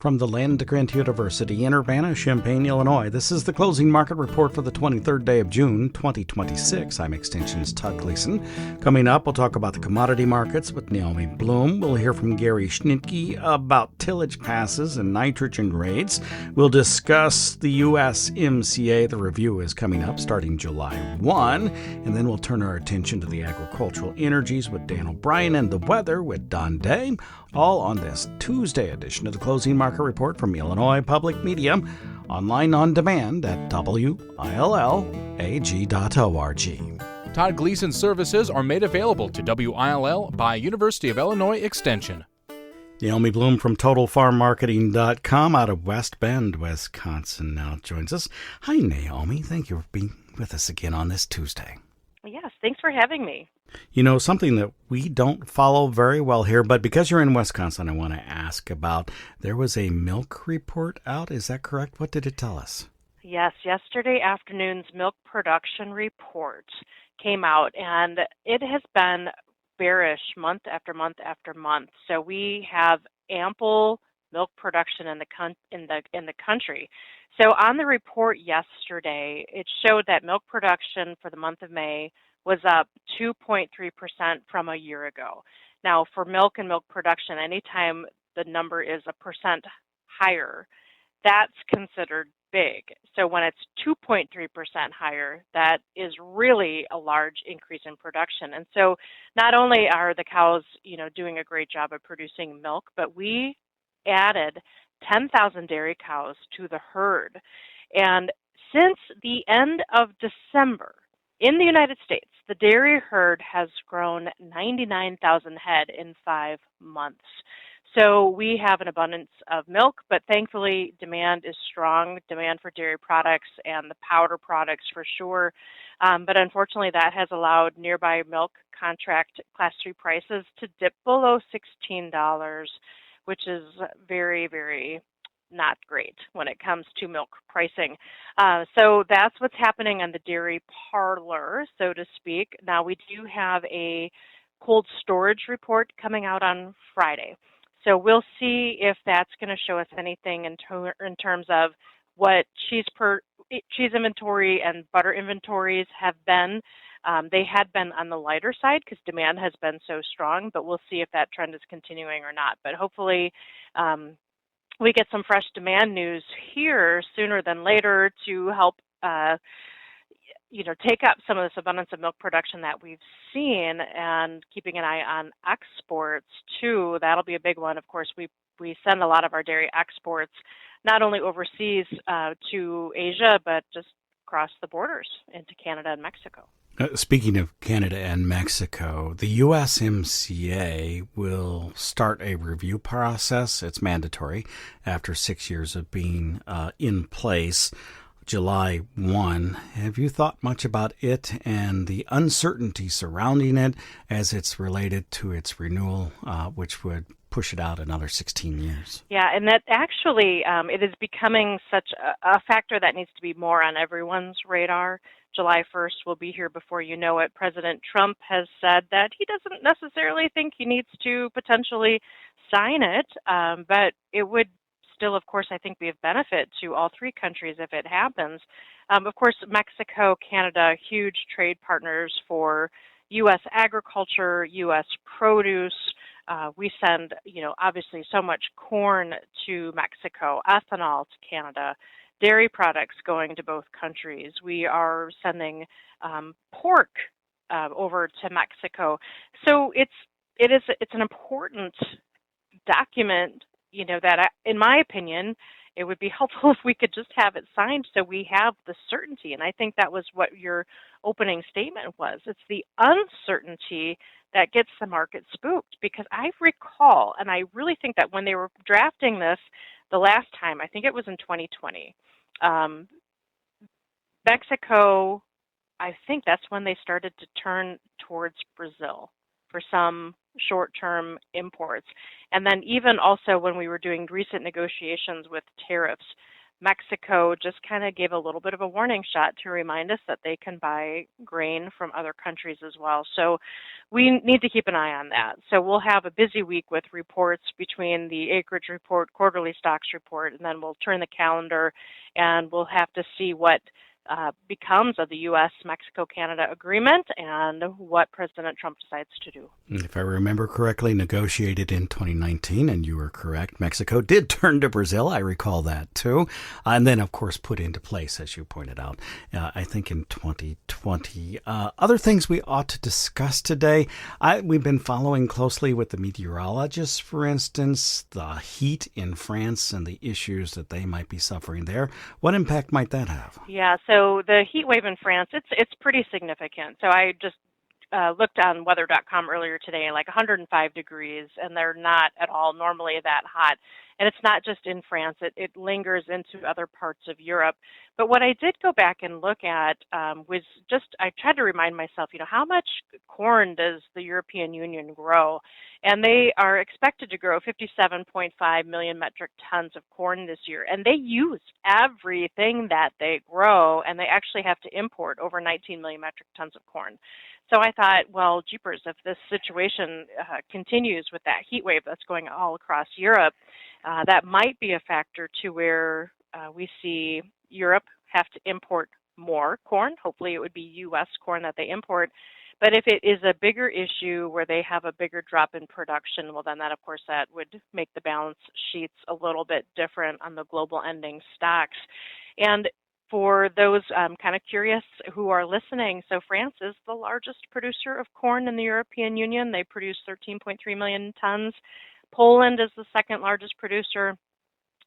From the land-grant University in Urbana-Champaign, Illinois, this is the closing market report for the 23rd day of June, 2026. I'm Extension's Todd Gleason. Coming up, we'll talk about the commodity markets with Naomi Blohm. We'll hear from Gary Schnitkey about tillage passes and nitrogen grades. We'll discuss the USMCA. The review is coming up starting July 1. And then we'll turn our attention to the agricultural energies with Dan O'Brien and the weather with Don Day. All on this Tuesday edition of the Closing Market Report from Illinois Public Media, online on demand at willag.org. Todd Gleason services are made available to WILL by University of Illinois Extension. Naomi Blohm from TotalFarmMarketing.com out of West Bend, Wisconsin now joins us. Hi, Naomi. Thank you for being with us again on this Tuesday. Yes, thanks for having me. You know, something that we don't follow very well here, but because you're in Wisconsin, I want to ask about, there was a milk report out. Is that correct? What did it tell us? Yes, yesterday afternoon's milk production report came out, and it has been bearish month after month after month. So we have ample milk production in the country. So on the report yesterday, it showed that milk production for the month of May was up 2.3% from a year ago. Now, for milk and milk production, anytime the number is a percent higher, that's considered big. So when it's 2.3% higher, that is really a large increase in production. And so not only are the cows, doing a great job of producing milk, but we added 10,000 dairy cows to the herd. And since the end of December, in the United States, the dairy herd has grown 99,000 head in 5 months. So we have an abundance of milk, but thankfully demand is strong, demand for dairy products and the powder products for sure. But unfortunately, that has allowed nearby milk contract Class 3 prices to dip below $16, which is very, very not great when it comes to milk pricing. So that's what's happening on the dairy parlor, so to speak. Now, we do have a cold storage report coming out on Friday. So we'll see if that's going to show us anything in terms of what cheese inventory and butter inventories have been. They had been on the lighter side because demand has been so strong, but we'll see if that trend is continuing or not. But hopefully we get some fresh demand news here sooner than later to help take up some of this abundance of milk production that we've seen, and keeping an eye on exports too. That'll be a big one. Of course, we send a lot of our dairy exports not only overseas to Asia, but just across the borders into Canada and Mexico. Speaking of Canada and Mexico, the USMCA will start a review process. It's mandatory after 6 years of being in place. July 1. Have you thought much about it and the uncertainty surrounding it as it's related to its renewal, which would push it out another 16 years? Yeah, and that actually, it is becoming such a factor that needs to be more on everyone's radar. July 1st will be here before you know it. President Trump has said that he doesn't necessarily think he needs to potentially sign it, but it would still, of course, I think be of benefit to all three countries if it happens. Of course, Mexico, Canada, huge trade partners for U.S. agriculture, U.S. produce. We send, obviously so much corn to Mexico, ethanol to Canada, dairy products going to both countries. We are sending pork over to Mexico. So it's an important document, that in my opinion, it would be helpful if we could just have it signed so we have the certainty. And I think that was what your opening statement was. It's the uncertainty that gets the market spooked, because I recall, and I really think that when they were drafting this the last time, I think it was in 2020, Mexico, I think that's when they started to turn towards Brazil for some short-term imports. And then even also when we were doing recent negotiations with tariffs, Mexico just kind of gave a little bit of a warning shot to remind us that they can buy grain from other countries as well. So we need to keep an eye on that. So we'll have a busy week with reports between the acreage report, quarterly stocks report, and then we'll turn the calendar and we'll have to see what becomes of the U.S. Mexico-Canada agreement and what President Trump decides to do. If I remember correctly, negotiated in 2019, and you were correct. Mexico did turn to Brazil. I recall that too. And then, of course, put into place, as you pointed out, I think in 2020. Other things we ought to discuss today. We've been following closely with the meteorologists, for instance, the heat in France and the issues that they might be suffering there. What impact might that have? Yeah, so the heat wave in France, it's pretty significant. So I just looked on weather.com earlier today, like 105 degrees, and they're not at all normally that hot. And it's not just in France, it lingers into other parts of Europe. But what I did go back and look at was just, I tried to remind myself, how much corn does the European Union grow? And they are expected to grow 57.5 million metric tons of corn this year. And they use everything that they grow, and they actually have to import over 19 million metric tons of corn. So I thought, well, jeepers, if this situation continues with that heat wave that's going all across Europe, that might be a factor to where we see Europe have to import more corn. Hopefully it would be U.S. corn that they import. But if it is a bigger issue where they have a bigger drop in production, well, then that, of course, that would make the balance sheets a little bit different on the global ending stocks. And for those kind of curious who are listening, so France is the largest producer of corn in the European Union. They produce 13.3 million tons. Poland is the second largest producer.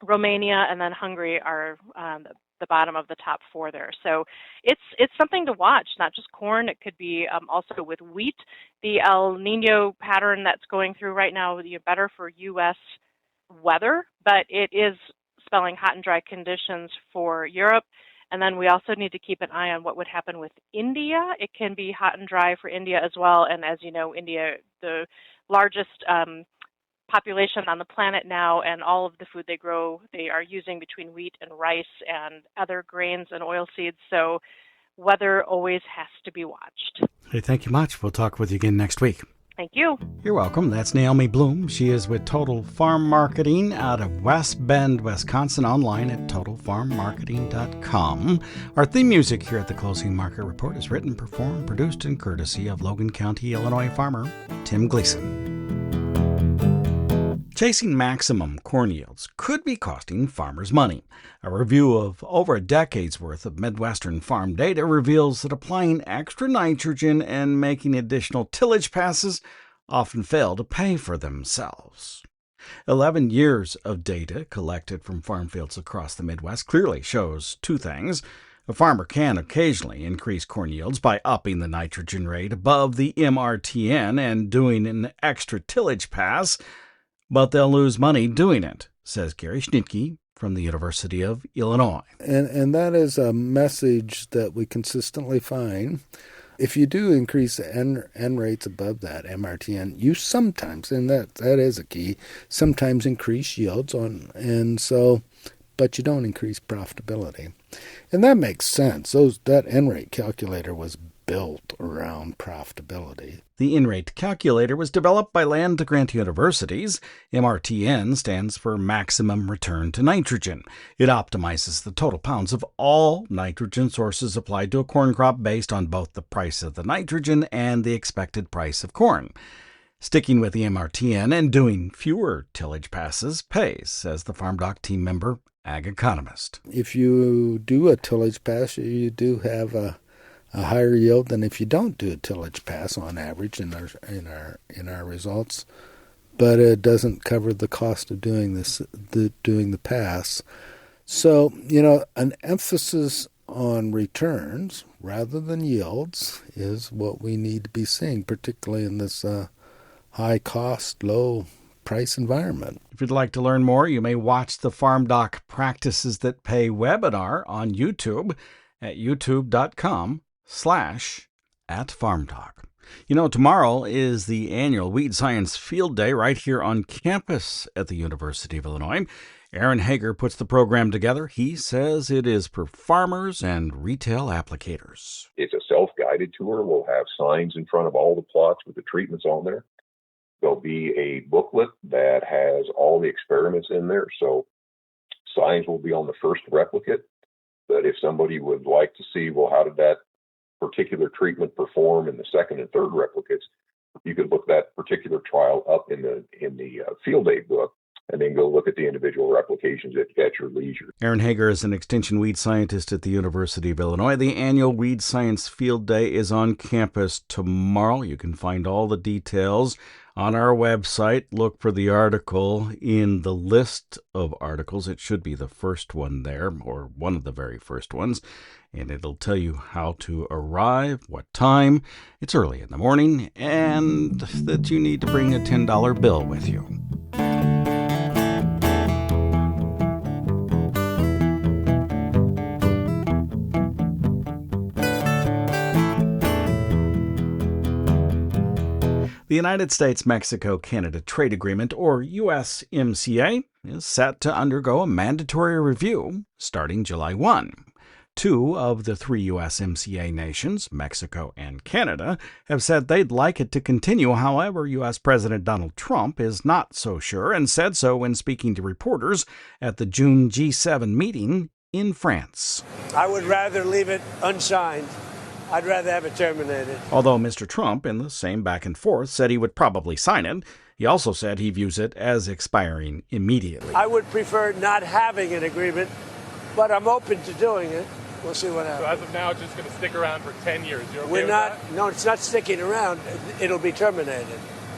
Romania and then Hungary are the bottom of the top four there. So it's something to watch, not just corn. It could be also with wheat. The El Nino pattern that's going through right now would be better for U.S. weather, but it is spelling hot and dry conditions for Europe. And then we also need to keep an eye on what would happen with India. It can be hot and dry for India as well. And as you know, India, the largest population on the planet now, and all of the food they grow, they are using between wheat and rice and other grains and oilseeds. So weather always has to be watched. Hey, thank you much. We'll talk with you again next week. Thank you. You're welcome. That's Naomi Blohm. She is with Total Farm Marketing out of West Bend, Wisconsin, online at totalfarmmarketing.com. Our theme music here at the Closing Market Report is written, performed, produced, and courtesy of Logan County, Illinois farmer Tim Gleason. Chasing maximum corn yields could be costing farmers money. A review of over a decade's worth of Midwestern farm data reveals that applying extra nitrogen and making additional tillage passes often fail to pay for themselves. 11 years of data collected from farm fields across the Midwest clearly shows two things. A farmer can occasionally increase corn yields by upping the nitrogen rate above the MRTN and doing an extra tillage pass, but they'll lose money doing it, says Gary Schnitkey from the University of Illinois. And that is a message that we consistently find. If you do increase the N rates above that MRTN, you sometimes, and that is a key, sometimes increase yields but you don't increase profitability. And that makes sense. That N rate calculator was built around profitability. The N-rate calculator was developed by land-grant universities. MRTN stands for Maximum Return to Nitrogen. It optimizes the total pounds of all nitrogen sources applied to a corn crop based on both the price of the nitrogen and the expected price of corn. Sticking with the MRTN and doing fewer tillage passes pays, says the FarmDoc team member, ag economist. If you do a tillage pass, you do have a higher yield than if you don't do a tillage pass on average in our results, but it doesn't cover the cost of doing the pass. So, an emphasis on returns rather than yields is what we need to be seeing, particularly in this high cost, low price environment. If you'd like to learn more, you may watch the FarmDoc Practices That Pay webinar on YouTube at youtube.com/@FarmDoc. Tomorrow is the annual Weed Science Field Day right here on campus at the University of Illinois. Aaron Hager puts the program together. He says it is for farmers and retail applicators. It's a self-guided tour. We'll have signs in front of all the plots with the treatments on there. There'll be a booklet that has all the experiments in there. So signs will be on the first replicate. But if somebody would like to see, well, how did that particular treatment perform in the second and third replicates, you could look that particular trial up in the field aid book, and then go look at the individual replications at your leisure. Aaron Hager is an extension weed scientist at the University of Illinois. The annual Weed Science Field Day is on campus tomorrow. You can find all the details on our website. Look for the article in the list of articles. It should be the first one there, or one of the very first ones. And it'll tell you how to arrive, what time. It's early in the morning, and that you need to bring a $10 bill with you. The United States-Mexico-Canada Trade Agreement, or USMCA, is set to undergo a mandatory review starting July 1. Two of the three USMCA nations, Mexico and Canada, have said they'd like it to continue. However, U.S. President Donald Trump is not so sure and said so when speaking to reporters at the June G7 meeting in France. I would rather leave it unsigned. I'd rather have it terminated. Although Mr. Trump, in the same back and forth, said he would probably sign it, he also said he views it as expiring immediately. I would prefer not having an agreement, but I'm open to doing it. We'll see what happens. So as of now, it's just going to stick around for 10 years. You're okay We're with not. that? No, it's not sticking around. It'll be terminated.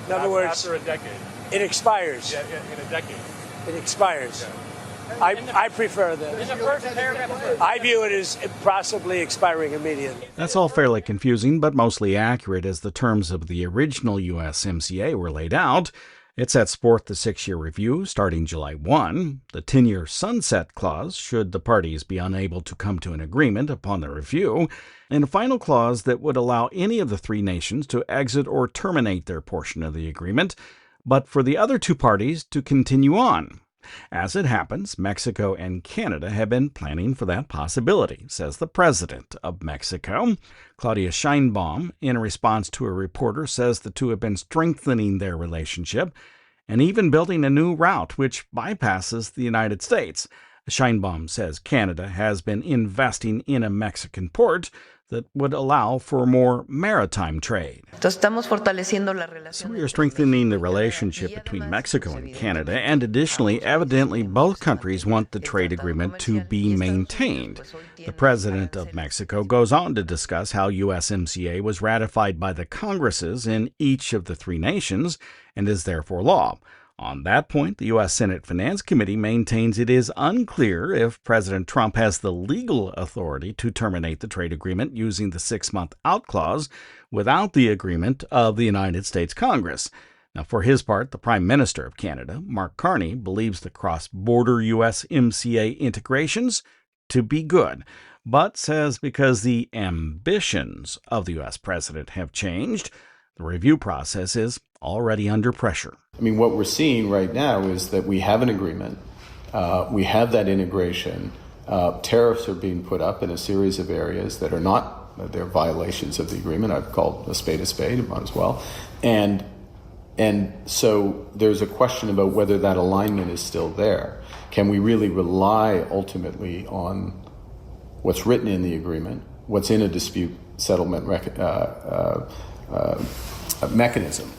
In other words, after a decade. It expires. Yeah, in a decade. It expires. Okay. I prefer that. I view it as possibly expiring immediately. That's all fairly confusing, but mostly accurate as the terms of the original USMCA were laid out. It sets forth the 6-year review starting July 1, the 10-year sunset clause should the parties be unable to come to an agreement upon the review, and a final clause that would allow any of the three nations to exit or terminate their portion of the agreement, but for the other two parties to continue on. As it happens, Mexico and Canada have been planning for that possibility, says the president of Mexico. Claudia Sheinbaum, in response to a reporter, says the two have been strengthening their relationship and even building a new route which bypasses the United States. Sheinbaum says Canada has been investing in a Mexican port that would allow for more maritime trade. So we are strengthening the relationship between Mexico and Canada, and additionally, evidently, both countries want the trade agreement to be maintained. The president of Mexico goes on to discuss how USMCA was ratified by the Congresses in each of the three nations and is therefore law. On that point, the U.S. Senate Finance Committee maintains it is unclear if President Trump has the legal authority to terminate the trade agreement using the 6-month out clause without the agreement of the United States Congress. Now, for his part, the Prime Minister of Canada, Mark Carney, believes the cross-border USMCA integrations to be good, but says because the ambitions of the U.S. president have changed, the review process is already under pressure. I mean, what we're seeing right now is that we have an agreement. We have that integration. Tariffs are being put up in a series of areas that are not, they're violations of the agreement. I've called a spade as well. And so there's a question about whether that alignment is still there. Can we really rely ultimately on what's written in the agreement, what's in a dispute settlement mechanism?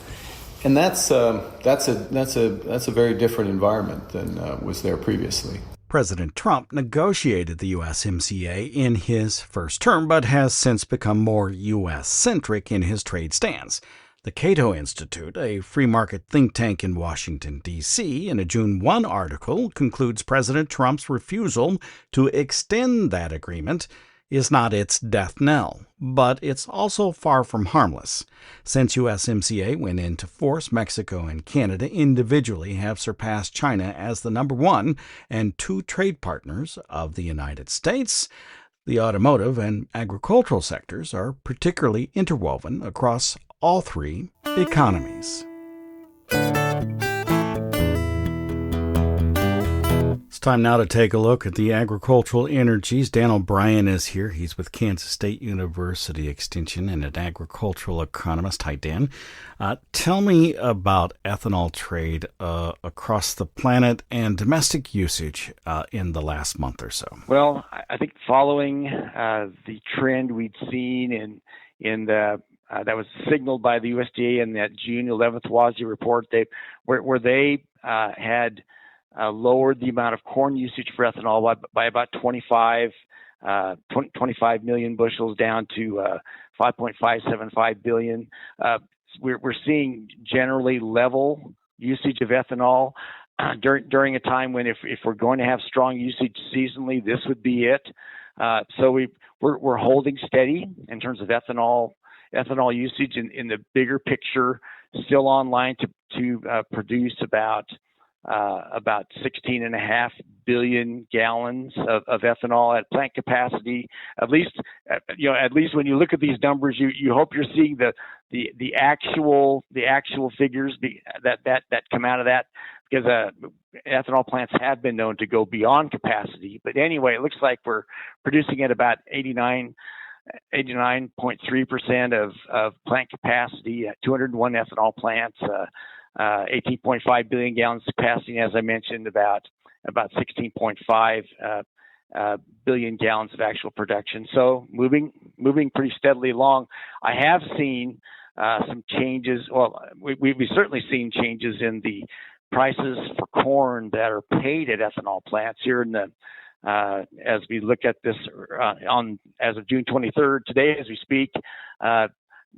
And that's a very different environment than was there previously. President Trump negotiated the USMCA in his first term, but has since become more U.S.-centric in his trade stance. The Cato Institute, a free market think tank in Washington, D.C., in a June 1 article, concludes President Trump's refusal to extend that agreement is not its death knell, but it's also far from harmless. Since USMCA went into force, Mexico and Canada individually have surpassed China as the number 1 and 2 trade partners of the United States. The automotive and agricultural sectors are particularly interwoven across all three economies. Time now to take a look at the agricultural energies. Dan O'Brien is here. He's with Kansas State University Extension and an agricultural economist. Hi, Dan. Tell me about ethanol trade across the planet and domestic usage in the last month or so. Well, I think following the trend we'd seen in the that was signaled by the USDA in that June 11th WASDE report, where they had lowered the amount of corn usage for ethanol by about 25 million bushels down to 5.575 billion. We're seeing generally level usage of ethanol during a time when if we're going to have strong usage seasonally, this would be it. So we're holding steady in terms of ethanol usage in the bigger picture, still on line to produce about 16.5 billion gallons of ethanol at plant capacity. At least when you look at these numbers, you hope you're seeing the actual figures that come out of that, because ethanol plants have been known to go beyond capacity. But anyway, it looks like we're producing at about 89.3% of plant capacity at 201 ethanol plants. 18.5 billion gallons capacity, as I mentioned, about 16.5 billion gallons of actual production. So moving pretty steadily along. I have seen some changes. Well, we've certainly seen changes in the prices for corn that are paid at ethanol plants here in the as we look at this as of June 23rd today, as we speak.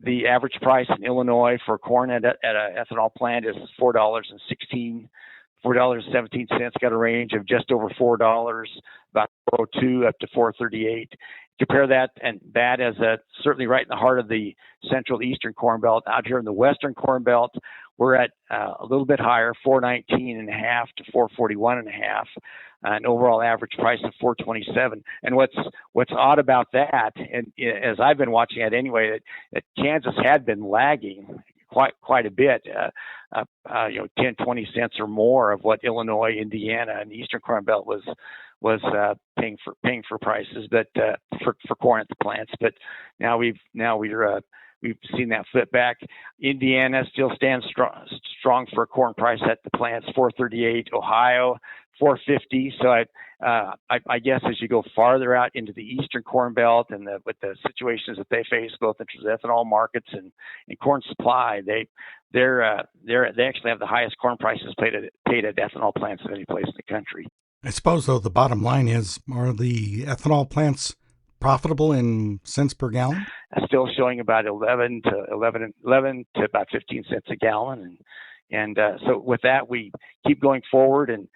The average price in Illinois for corn at an ethanol plant is $4.17. Got a range of just over $4, about $4.02 up to $4.38. Compare that, and that is certainly right in the heart of the central eastern corn belt. Out here in the western corn belt, we're at a little bit higher, $4.19.5 to $4.41.5, an overall average price of $4.27. And what's odd about that, and as I've been watching it anyway, that Kansas had been lagging quite a bit, 10-20 cents or more of what Illinois, Indiana, and the Eastern Corn Belt was paying for prices, but for corn at the plants. But now we've seen that flip back. Indiana still stands strong for a corn price at the plants, $4.38. Ohio, $4.50. So I guess as you go farther out into the Eastern Corn Belt and with the situations that they face, both in terms of ethanol markets and corn supply, they actually have the highest corn prices paid at ethanol plants of any place in the country. I suppose, though, the bottom line is, are the ethanol plants profitable in cents per gallon? Still showing about 11 to about 15 cents a gallon, and so with that we keep going forward, and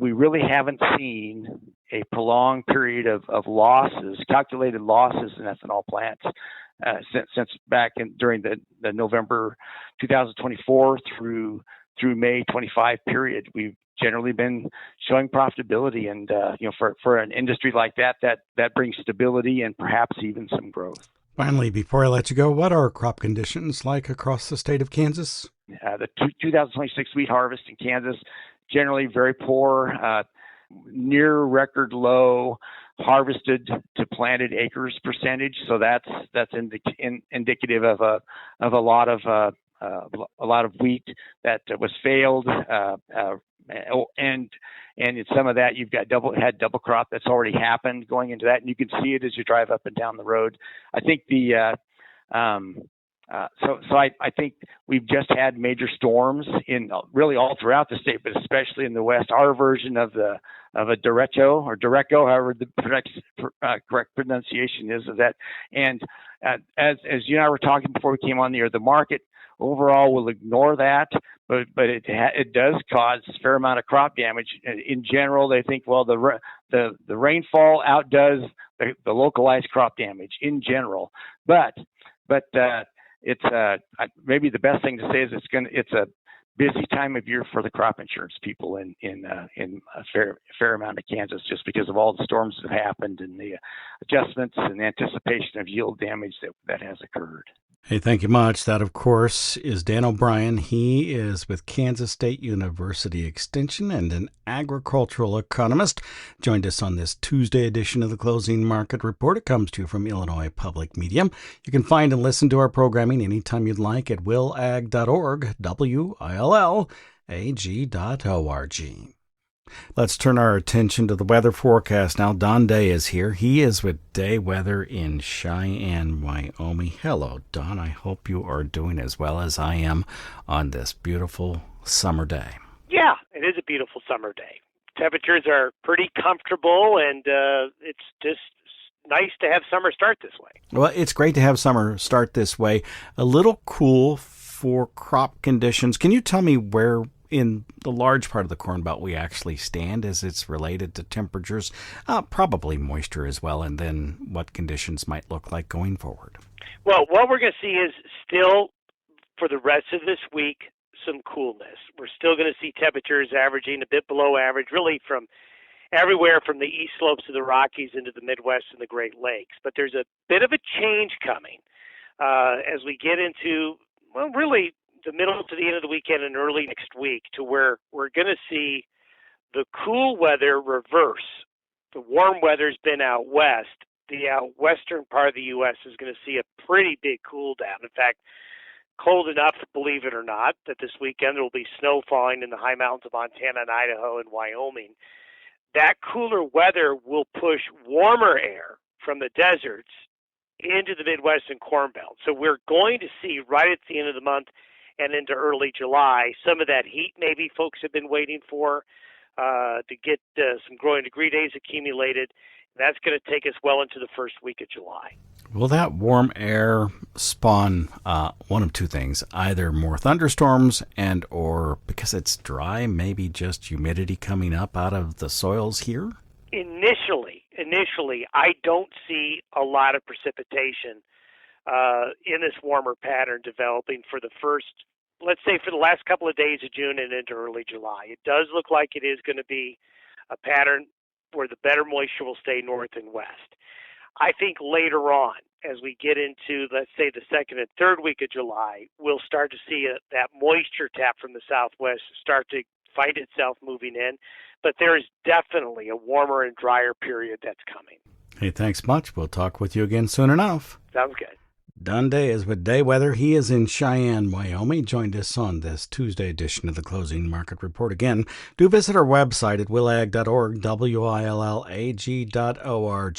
we really haven't seen a prolonged period of losses, calculated losses in ethanol plants since back during the November 2024 through May 25 period. We've generally been showing profitability, and for an industry like that brings stability and perhaps even some growth. Finally, before I let you go, what are crop conditions like across the state of Kansas? The 2026 wheat harvest in Kansas generally very poor, near record low harvested to planted acres percentage. So that's indicative of a lot of wheat that was failed, and in some of that you've got double crop that's already happened going into that, and you can see it as you drive up and down the road. I think I think we've just had major storms in really all throughout the state, but especially in the west. Our version of a derecho or derecho, however the correct pronunciation is of that. And as you and I were talking before we came on the air, the market overall will ignore that, but it does cause a fair amount of crop damage. In general, they think, well, the rainfall outdoes the localized crop damage in general, but it's maybe the best thing to say is it's a busy time of year for the crop insurance people in a fair amount of Kansas, just because of all the storms that have happened and the adjustments and anticipation of yield damage that has occurred. Hey, thank you much. That, of course, is Dan O'Brien. He is with Kansas State University Extension and an agricultural economist. Joined us on this Tuesday edition of the Closing Market Report. It comes to you from Illinois Public Media. You can find and listen to our programming anytime you'd like at willag.org, WILLAG.org. Let's turn our attention to the weather forecast now. Don Day is here. He is with Day Weather in Cheyenne, Wyoming. Hello, Don. I hope you are doing as well as I am on this beautiful summer day. Yeah, it is a beautiful summer day. Temperatures are pretty comfortable, and it's just nice to have summer start this way. Well, it's great to have summer start this way. A little cool for crop conditions. Can you tell me where in the large part of the Corn Belt we actually stand as it's related to temperatures, probably moisture as well, and then what conditions might look like going forward? Well, what we're going to see is still, for the rest of this week, some coolness. We're still going to see temperatures averaging a bit below average, really from everywhere from the east slopes of the Rockies into the Midwest and the Great Lakes. But there's a bit of a change coming as we get into, well, really the middle to the end of the weekend and early next week, to where we're going to see the cool weather reverse. The warm weather's been out west. The out western part of the U.S. is going to see a pretty big cool down. In fact, cold enough, believe it or not, that this weekend there will be snow falling in the high mountains of Montana and Idaho and Wyoming. That cooler weather will push warmer air from the deserts into the Midwest and Corn Belt. So we're going to see right at the end of the month and into early July some of that heat maybe folks have been waiting for to get some growing degree days accumulated. That's going to take us well into the first week of July. Will that warm air spawn one of two things, either more thunderstorms and or, because it's dry, maybe just humidity coming up out of the soils here? Initially, I don't see a lot of precipitation in this warmer pattern developing for the first, let's say, for the last couple of days of June and into early July. It does look like it is going to be a pattern where the better moisture will stay north and west. I think later on, as we get into, let's say, the second and third week of July, we'll start to see that moisture tap from the southwest start to find itself moving in. But there is definitely a warmer and drier period that's coming. Hey, thanks much. We'll talk with you again soon enough. Sounds good. Don Day is with Day Weather. He is in Cheyenne, Wyoming. Joined us on this Tuesday edition of the Closing Market Report. Again, do visit our website at willag.org, WILLAG.org.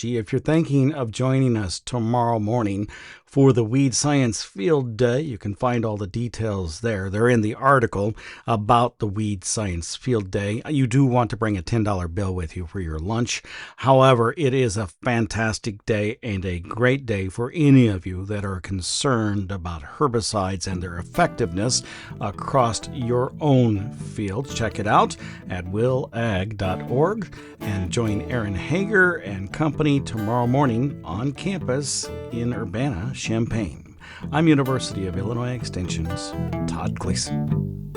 If you're thinking of joining us tomorrow morning for the Weed Science Field Day, you can find all the details there. They're in the article about the Weed Science Field Day. You do want to bring a $10 bill with you for your lunch. However, it is a fantastic day and a great day for any of you that are concerned about herbicides and their effectiveness across your own fields. Check it out at willag.org and join Aaron Hager and company tomorrow morning on campus in Urbana-Champaign. I'm University of Illinois Extension's Todd Gleason.